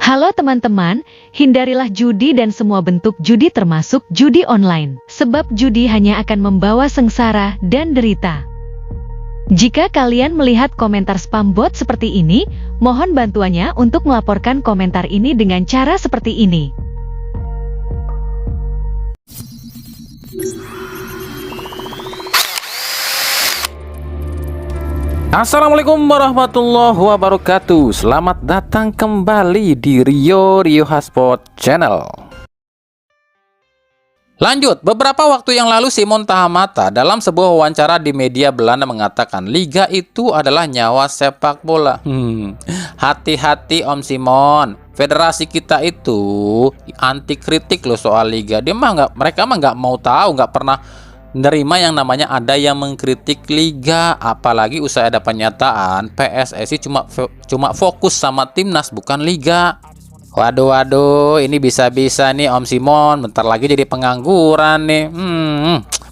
Halo teman-teman, hindarilah judi dan semua bentuk judi termasuk judi online. Sebab judi hanya akan membawa sengsara dan derita. Jika kalian melihat komentar spam bot seperti ini, mohon bantuannya untuk melaporkan komentar ini dengan cara seperti ini. Assalamualaikum warahmatullahi wabarakatuh. Selamat datang kembali di Rio Hotspot Channel. Lanjut, beberapa waktu yang lalu Simon Tahamata dalam sebuah wawancara di media Belanda mengatakan liga itu adalah nyawa sepak bola. Hati-hati Om Simon, federasi kita itu anti kritik loh soal liga. Mereka mah nggak mau tahu, nggak pernah nerima yang namanya ada yang mengkritik liga. Apalagi usai ada pernyataan PSSI cuma fokus sama timnas bukan liga. Waduh, ini bisa-bisa nih Om Simon bentar lagi jadi pengangguran nih.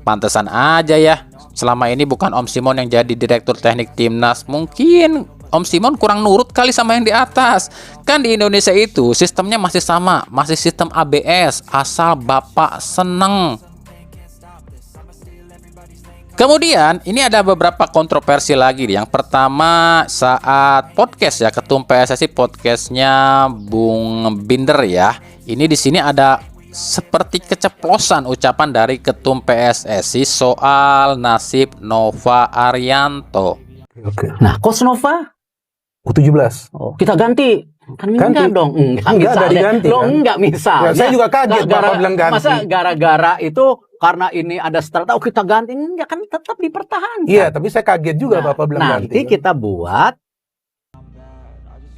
Pantesan aja ya, selama ini bukan Om Simon yang jadi direktur teknik timnas. Mungkin Om Simon kurang nurut kali sama yang di atas. Kan di Indonesia itu sistemnya masih sama, masih sistem ABS, asal Bapak seneng. Kemudian ini ada beberapa kontroversi lagi. Yang pertama saat podcast ya, ketum PSSI podcastnya Bung Binder ya. Ini di sini ada seperti keceplosan ucapan dari ketum PSSI soal nasib Nova Arianto. Oke. Nah, Coach Nova U17. oh, kita ganti. Kan Ganti. enggak dong. Enggak ada diganti, Loh, kan? enggak misalnya. Ya, saya juga kaget Bapak bilang ganti. Masa gara-gara itu karena ini ada strata kita ganti, enggak, kan tetap dipertahankan. Iya, tapi saya kaget juga Bapak bilang ganti. Nanti kita buat.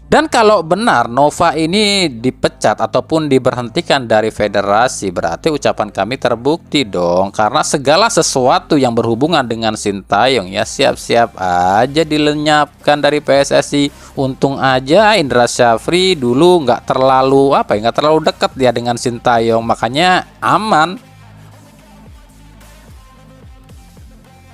Dan kalau benar Nova ini dipecat ataupun diberhentikan dari federasi, berarti ucapan kami terbukti dong. Karena segala sesuatu yang berhubungan dengan Sintayong ya siap-siap aja dilenyapkan dari PSSI. Untung aja Indra Syafri dulu nggak terlalu dekat dia dengan Sintayong, makanya aman.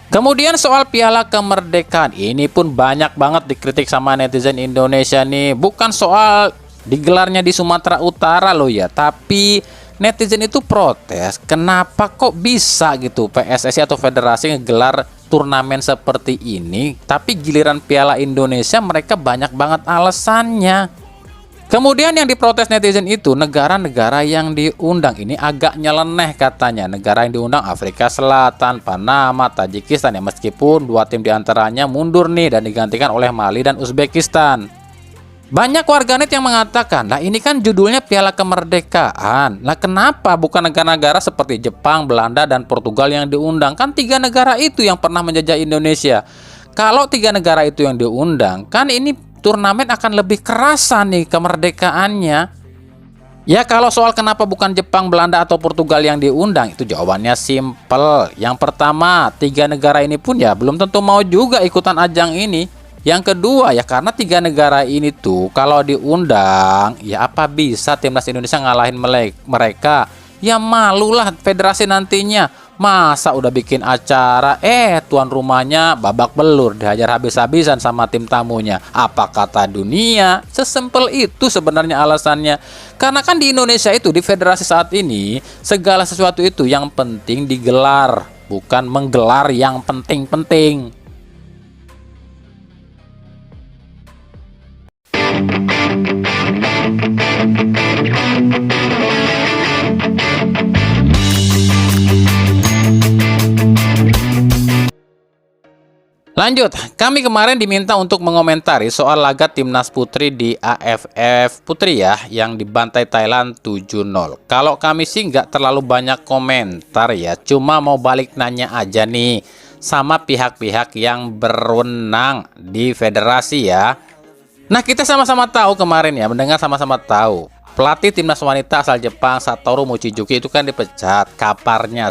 Kemudian soal Piala Kemerdekaan, ini pun banyak banget dikritik sama netizen Indonesia nih. Bukan soal digelarnya di Sumatera Utara loh ya, tapi netizen itu protes kenapa kok bisa gitu PSSI atau federasi ngegelar turnamen seperti ini, tapi giliran Piala Indonesia mereka banyak banget alasannya. Kemudian yang diprotes netizen itu negara-negara yang diundang. Ini agak nyeleneh katanya. Negara yang diundang Afrika Selatan, Panama, Tajikistan ya, meskipun dua tim diantaranya mundur nih dan digantikan oleh Mali dan Uzbekistan. Banyak warganet yang mengatakan, lah ini kan judulnya Piala Kemerdekaan. Lah kenapa bukan negara-negara seperti Jepang, Belanda, dan Portugal yang diundang? Kan 3 negara itu yang pernah menjajah Indonesia. Kalau 3 negara itu yang diundang, kan ini turnamen akan lebih kerasa nih kemerdekaannya. Ya kalau soal kenapa bukan Jepang, Belanda, atau Portugal yang diundang, itu jawabannya simple. Yang pertama, 3 negara ini pun ya belum tentu mau juga ikutan ajang ini. Yang kedua ya karena 3 negara ini tuh kalau diundang, ya apa bisa timnas Indonesia ngalahin mereka? Ya malulah federasi nantinya. Masa udah bikin acara, tuan rumahnya babak belur, dihajar habis-habisan sama tim tamunya. Apa kata dunia? Sesimpel itu sebenarnya alasannya. Karena kan di Indonesia itu, di federasi saat ini, segala sesuatu itu yang penting digelar, bukan menggelar yang penting-penting. Lanjut, kami kemarin diminta untuk mengomentari soal laga timnas putri di AFF Putri ya, yang dibantai Thailand 7-0. Kalau kami sih nggak terlalu banyak komentar ya, cuma mau balik nanya aja nih sama pihak-pihak yang berwenang di federasi ya. Nah kita sama-sama tahu kemarin ya, mendengar sama-sama tahu. Pelatih timnas wanita asal Jepang Satoru Mochizuki itu kan dipecat. Katanya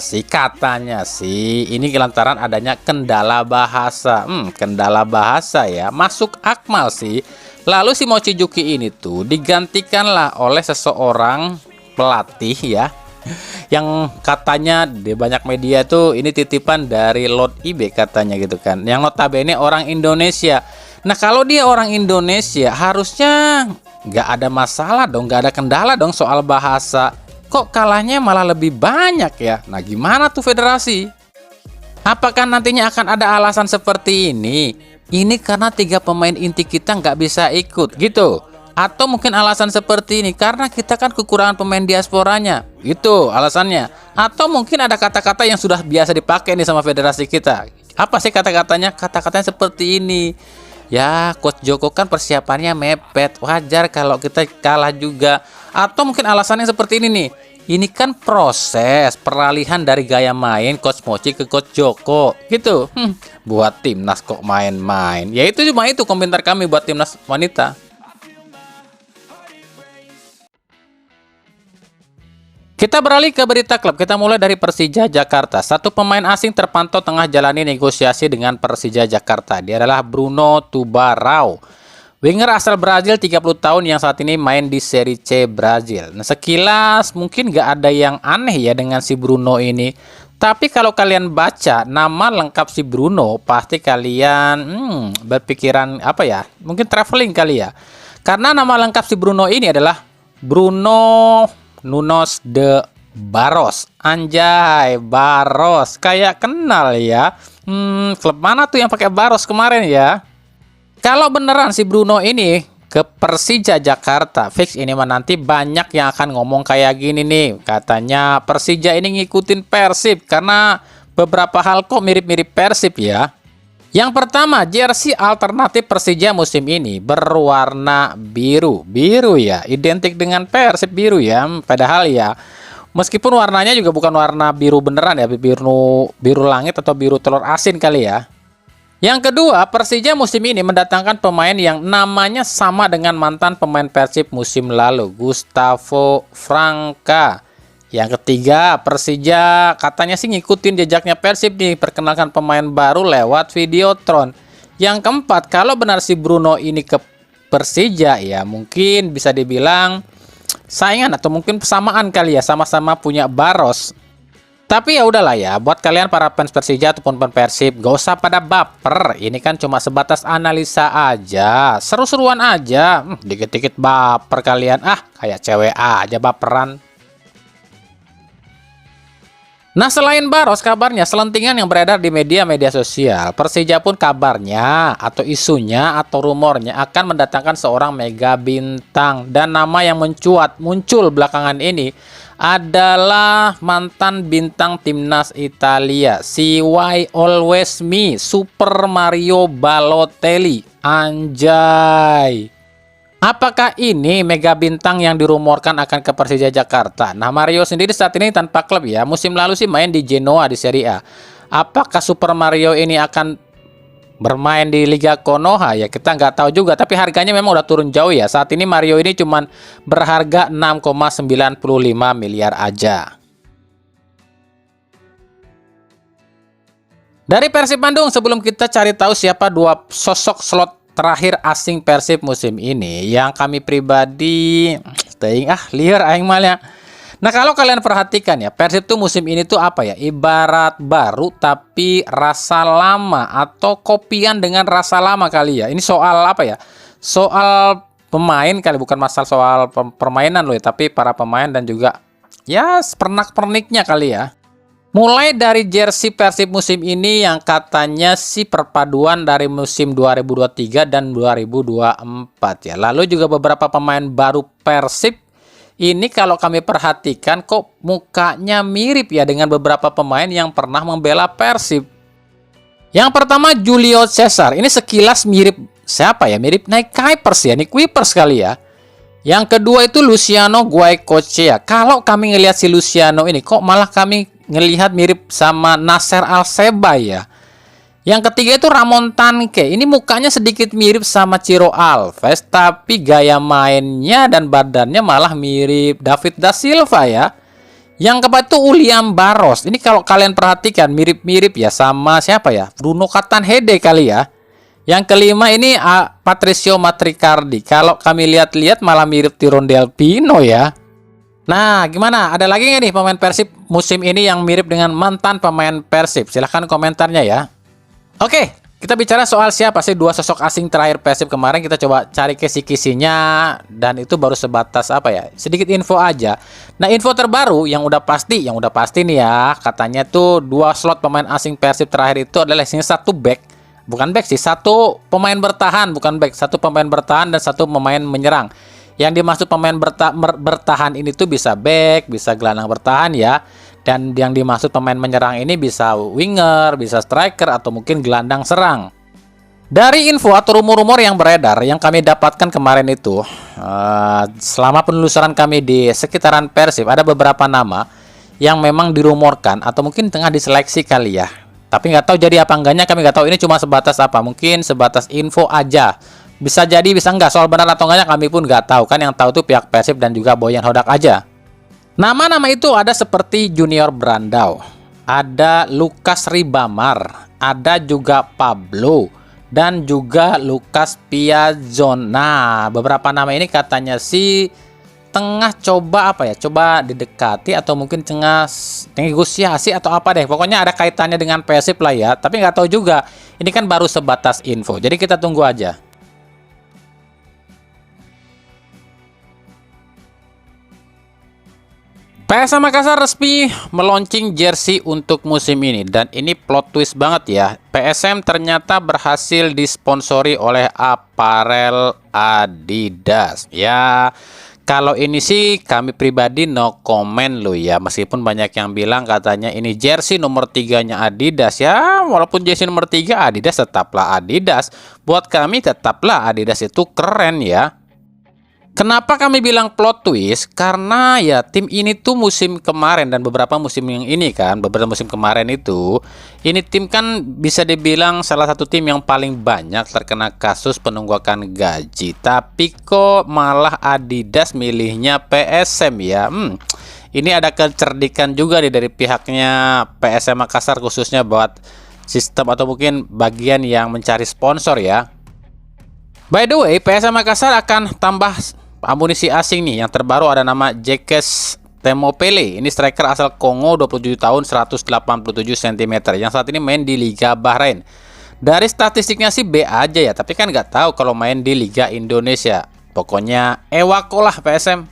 sih ini lantaran adanya kendala bahasa. Kendala bahasa ya, masuk akmal sih. Lalu si Mochizuki ini tuh digantikanlah oleh seseorang pelatih ya, yang katanya di banyak media tuh ini titipan dari Lord IB katanya gitu kan, yang notabene orang Indonesia. Nah kalau dia orang Indonesia harusnya nggak ada masalah dong, nggak ada kendala dong soal bahasa. Kok kalahnya malah lebih banyak ya? Nah, gimana tuh federasi? Apakah nantinya akan ada alasan seperti ini? Ini karena 3 pemain inti kita nggak bisa ikut gitu. Atau mungkin alasan seperti ini karena kita kan kekurangan pemain diasporanya. Itu alasannya. Atau mungkin ada kata-kata yang sudah biasa dipakai nih sama federasi kita. Apa sih kata-katanya? Kata-katanya seperti ini. Ya, Coach Joko kan persiapannya mepet. Wajar kalau kita kalah juga. Atau mungkin alasannya seperti ini nih. Ini kan proses peralihan dari gaya main Coach Mochi ke Coach Joko. Gitu. Buat timnas kok main-main. Ya itu cuma itu komentar kami buat timnas wanita. Kita beralih ke berita klub. Kita mulai dari Persija Jakarta. Satu pemain asing terpantau tengah jalani negosiasi dengan Persija Jakarta. Dia adalah Bruno Tubarão. Winger asal Brazil 30 tahun yang saat ini main di Serie C Brazil. Nah, sekilas mungkin nggak ada yang aneh ya dengan si Bruno ini. Tapi kalau kalian baca nama lengkap si Bruno, pasti kalian berpikiran apa ya? Mungkin traveling kali ya. Karena nama lengkap si Bruno ini adalah Bruno Nunes de Barros. Anjay, Barros. Kayak kenal ya. Klub mana tuh yang pakai Barros kemarin ya? Kalau beneran si Bruno ini ke Persija Jakarta, fix ini mah nanti banyak yang akan ngomong kayak gini nih. Katanya Persija ini ngikutin Persib karena beberapa hal kok mirip-mirip Persib ya. Yang pertama, jersey alternatif Persija musim ini berwarna biru. Biru ya, identik dengan Persib biru ya. Padahal ya, meskipun warnanya juga bukan warna biru beneran ya, biru langit atau biru telur asin kali ya. Yang kedua, Persija musim ini mendatangkan pemain yang namanya sama dengan mantan pemain Persib musim lalu, Gustavo Franca. Yang ketiga, Persija katanya sih ngikutin jejaknya Persib nih, perkenalkan pemain baru lewat Videotron. Yang keempat, kalau benar si Bruno ini ke Persija ya mungkin bisa dibilang saingan atau mungkin persamaan kali ya, sama-sama punya Barros. Tapi ya udahlah ya, buat kalian para fans Persija ataupun fans Persib, gak usah pada baper. Ini kan cuma sebatas analisa aja, seru-seruan aja. Dikit-dikit baper kalian, kayak cewek aja baperan. Nah, selain Barros, kabarnya selentingan yang beredar di media sosial, Persija pun kabarnya atau isunya atau rumornya akan mendatangkan seorang mega bintang. Dan nama yang muncul belakangan ini adalah mantan bintang timnas Italia, si Why Always Me, Super Mario Balotelli. Anjay. Apakah ini mega bintang yang dirumorkan akan ke Persija Jakarta? Nah, Mario sendiri saat ini tanpa klub ya. Musim lalu sih main di Genoa di Serie A. Apakah Super Mario ini akan bermain di Liga Konoha ya? Kita nggak tahu juga. Tapi harganya memang udah turun jauh ya. Saat ini Mario ini cuman berharga 6,95 miliar aja. Dari Persib Bandung, sebelum kita cari tahu siapa 2 sosok slot terakhir asing Persib musim ini, yang kami pribadi liar aing malnya. Nah, kalau kalian perhatikan ya, Persib tuh musim ini tuh apa ya, ibarat baru tapi rasa lama atau kopian dengan rasa lama kali ya. Ini soal apa ya, soal pemain kali, bukan masalah soal permainan loh ya, tapi para pemain dan juga ya pernak-perniknya kali ya. Mulai dari jersey Persib musim ini yang katanya sih perpaduan dari musim 2023 dan 2024 ya. Lalu juga beberapa pemain baru Persib ini kalau kami perhatikan kok mukanya mirip ya dengan beberapa pemain yang pernah membela Persib. Yang pertama Julio Cesar, ini sekilas mirip siapa ya? Mirip Nick Kuipers ya, Nick Kuipers kali ya. Yang kedua itu Luciano Guaicochea. Kalau kami ngelihat si Luciano ini kok malah kami ngelihat mirip sama Nasser Al-Seba ya. Yang ketiga itu Ramon Tanque. Ini mukanya sedikit mirip sama Ciro Alves, tapi gaya mainnya dan badannya malah mirip David da Silva ya. Yang keempat itu William Barros. Ini kalau kalian perhatikan mirip-mirip ya sama siapa ya? Bruno Catanhede kali ya. Yang kelima ini Patricio Matricardi. Kalau kami lihat-lihat malah mirip Tirondel Pino ya. Nah, gimana? Ada lagi nggak nih pemain Persib musim ini yang mirip dengan mantan pemain Persib? Silahkan komentarnya ya. Oke, Kita bicara soal siapa sih dua sosok asing terakhir Persib kemarin, kita coba cari kisi-kisinya, dan itu baru sebatas apa ya, sedikit info aja. Nah, info terbaru yang udah pasti nih ya, katanya tuh 2 slot pemain asing Persib terakhir itu adalah yang satu back, bukan back sih, satu pemain bertahan, bukan back, satu pemain bertahan dan satu pemain menyerang. Yang dimaksud pemain bertahan ini tuh bisa back, bisa gelandang bertahan ya. Dan yang dimaksud pemain menyerang ini bisa winger, bisa striker, atau mungkin gelandang serang. Dari info atau rumor-rumor yang beredar, yang kami dapatkan kemarin itu, selama penelusuran kami di sekitaran Persib, ada beberapa nama yang memang dirumorkan, atau mungkin tengah diseleksi kali ya. Tapi nggak tahu jadi apa enggaknya, kami nggak tahu, ini cuma sebatas apa, mungkin sebatas info aja. Bisa jadi, bisa enggak, soal benar atau enggaknya kami pun nggak tahu. Kan yang tahu tuh pihak Persib dan juga Boyan Hodak aja. Nama-nama itu ada seperti Junior Brandao, ada Lukas Ribamar, ada juga Pablo, dan juga Lucas Piazon. Nah, beberapa nama ini katanya sih tengah coba apa ya, coba didekati atau mungkin tengah negosiasi atau apa deh. Pokoknya ada kaitannya dengan Persib lah ya, tapi nggak tahu juga. Ini kan baru sebatas info, jadi kita tunggu aja. PSM Makassar resmi meluncing jersey untuk musim ini, dan ini plot twist banget ya. PSM ternyata berhasil disponsori oleh aparel Adidas. Ya, kalau ini sih kami pribadi no comment loh ya. Meskipun banyak yang bilang katanya ini jersey nomor 3-nya Adidas ya. Walaupun jersey nomor 3 Adidas, tetaplah Adidas. Buat kami tetaplah Adidas itu keren ya. Kenapa kami bilang plot twist? Karena ya tim ini tuh musim kemarin dan beberapa musim yang ini kan, beberapa musim kemarin itu, ini tim kan bisa dibilang salah satu tim yang paling banyak terkena kasus penunggakan gaji. Tapi kok malah Adidas milihnya PSM ya? Ini ada kecerdikan juga nih dari pihaknya PSM Makassar, khususnya buat sistem atau mungkin bagian yang mencari sponsor ya. By the way, PSM Makassar akan tambah amunisi asing nih. Yang terbaru ada nama Jekes Temopele. Ini striker asal Kongo, 27 tahun, 187 cm, yang saat ini main di Liga Bahrain. Dari statistiknya sih B aja ya, tapi kan nggak tahu kalau main di Liga Indonesia. Pokoknya ewako lah PSM.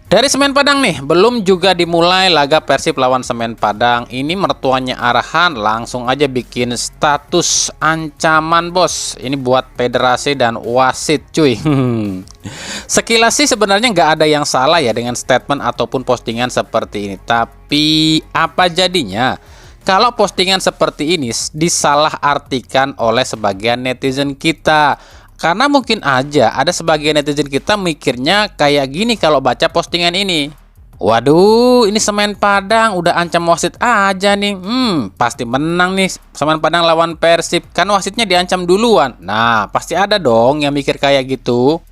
Dari Semen Padang nih, belum juga dimulai laga Persib lawan Semen Padang. Ini mertuanya Arahan langsung aja bikin status ancaman bos. Ini buat federasi dan wasit cuy. Sekilas sih sebenarnya nggak ada yang salah ya dengan statement ataupun postingan seperti ini. Tapi apa jadinya kalau postingan seperti ini disalahartikan oleh sebagian netizen kita? Karena mungkin aja ada sebagian netizen kita mikirnya kayak gini kalau baca postingan ini. Waduh, ini Semen Padang udah ancam wasit aja nih. Pasti menang nih Semen Padang lawan Persib. Kan wasitnya diancam duluan. Nah, pasti ada dong yang mikir kayak gitu.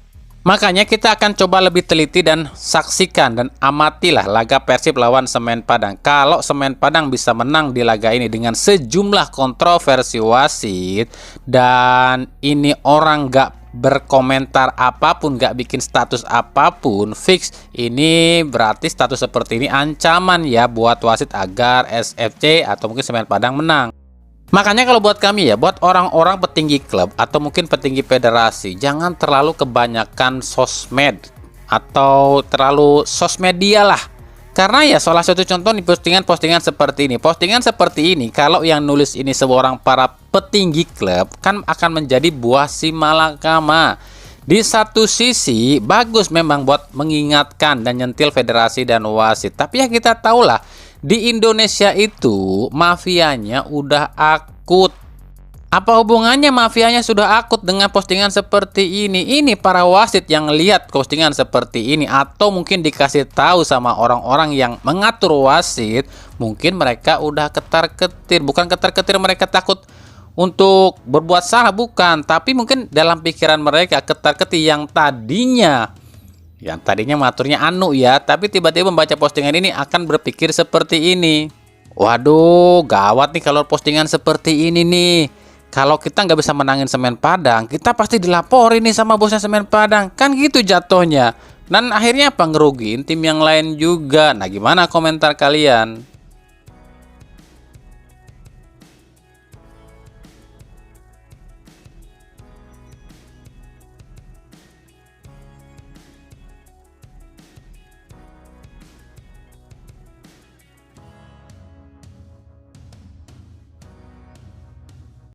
Makanya kita akan coba lebih teliti dan saksikan dan amatilah laga Persib lawan Semen Padang. Kalau Semen Padang bisa menang di laga ini dengan sejumlah kontroversi wasit, dan ini orang nggak berkomentar apapun, nggak bikin status apapun, fix ini berarti status seperti ini ancaman ya buat wasit agar SFC atau mungkin Semen Padang menang. Makanya kalau buat kami ya, buat orang-orang petinggi klub atau mungkin petinggi federasi, jangan terlalu kebanyakan sosmed atau terlalu sosmedia lah. Karena ya salah satu contoh nih postingan-postingan seperti ini. Postingan seperti ini kalau yang nulis ini seorang para petinggi klub kan akan menjadi buah si malakama. Di satu sisi bagus memang buat mengingatkan dan nyentil federasi dan wasit. Tapi ya kita tahulah di Indonesia itu mafianya udah akut. Apa hubungannya mafianya sudah akut dengan postingan seperti ini? Ini para wasit yang lihat postingan seperti ini atau mungkin dikasih tahu sama orang-orang yang mengatur wasit, mungkin mereka udah ketar-ketir. Bukan ketar-ketir mereka takut untuk berbuat salah, bukan, tapi mungkin dalam pikiran mereka ketar-ketir yang tadinya mengaturnya anu ya, tapi tiba-tiba membaca postingan ini akan berpikir seperti ini. Waduh, gawat nih kalau postingan seperti ini nih. Kalau kita nggak bisa menangin Semen Padang, kita pasti dilaporin nih sama bosnya Semen Padang. Kan gitu jatuhnya. Dan akhirnya apa, ngerugiin tim yang lain juga. Nah, gimana komentar kalian?